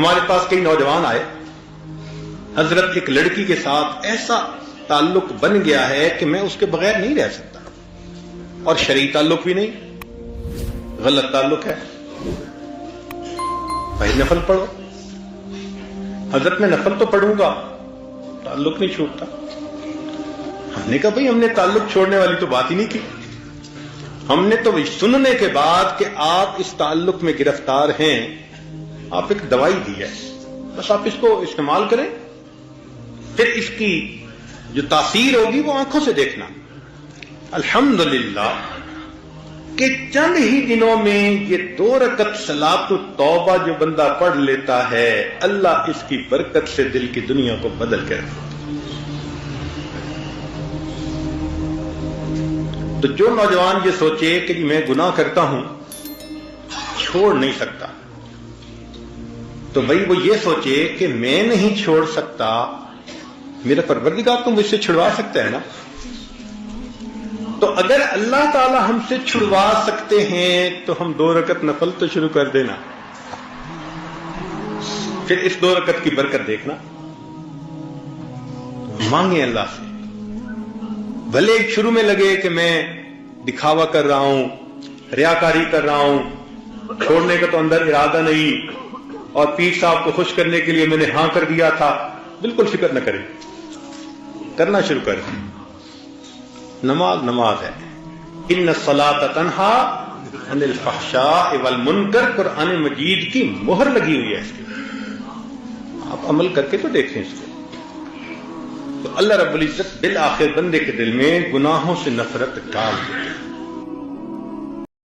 ہمارے پاس کئی نوجوان آئے، حضرت ایک لڑکی کے ساتھ ایسا تعلق بن گیا ہے کہ میں اس کے بغیر نہیں رہ سکتا، اور شرعی تعلق بھی نہیں، غلط تعلق ہے۔ بھائی نفل پڑھو۔ حضرت میں نفل تو پڑھوں گا، تعلق نہیں چھوڑتا۔ ہم نے کہا بھائی ہم نے تعلق چھوڑنے والی تو بات ہی نہیں کی، ہم نے تو سننے کے بعد کہ آپ اس تعلق میں گرفتار ہیں، آپ ایک دوائی دی ہے، بس آپ اس کو استعمال کریں، پھر اس کی جو تاثیر ہوگی وہ آنکھوں سے دیکھنا۔ الحمدللہ کہ چند ہی دنوں میں یہ 2 رکعت صلاۃ التوبہ جو بندہ پڑھ لیتا ہے، اللہ اس کی برکت سے دل کی دنیا کو بدل کے رکھتا۔ تو جو نوجوان یہ سوچے کہ میں گناہ کرتا ہوں چھوڑ نہیں سکتا، تو بھائی وہ یہ سوچے کہ میں نہیں چھوڑ سکتا، میرا پروردگار تو مجھ سے چھڑوا سکتا ہے نا۔ تو اگر اللہ تعالی ہم سے چھڑوا سکتے ہیں تو ہم 2 رکعت نفل تو شروع کر دینا، پھر اس 2 رکعت کی برکت دیکھنا، مانگیں اللہ سے۔ بھلے شروع میں لگے کہ میں دکھاوا کر رہا ہوں، ریاکاری کر رہا ہوں، چھوڑنے کا تو اندر ارادہ نہیں، اور پیر صاحب کو خوش کرنے کے لیے میں نے ہاں کر دیا تھا، بالکل فکر نہ کریں، کرنا شروع کر دیں۔ نماز نماز ہے، ان الصلاۃ تنہا عن الفحشاء والمنکر، قرآن مجید کی مہر لگی ہوئی ہے اس کے، آپ عمل کر کے تو دیکھیں اس کو۔ تو اللہ رب العزت بالآخر بندے کے دل میں گناہوں سے نفرت ڈال دیتے ہیں۔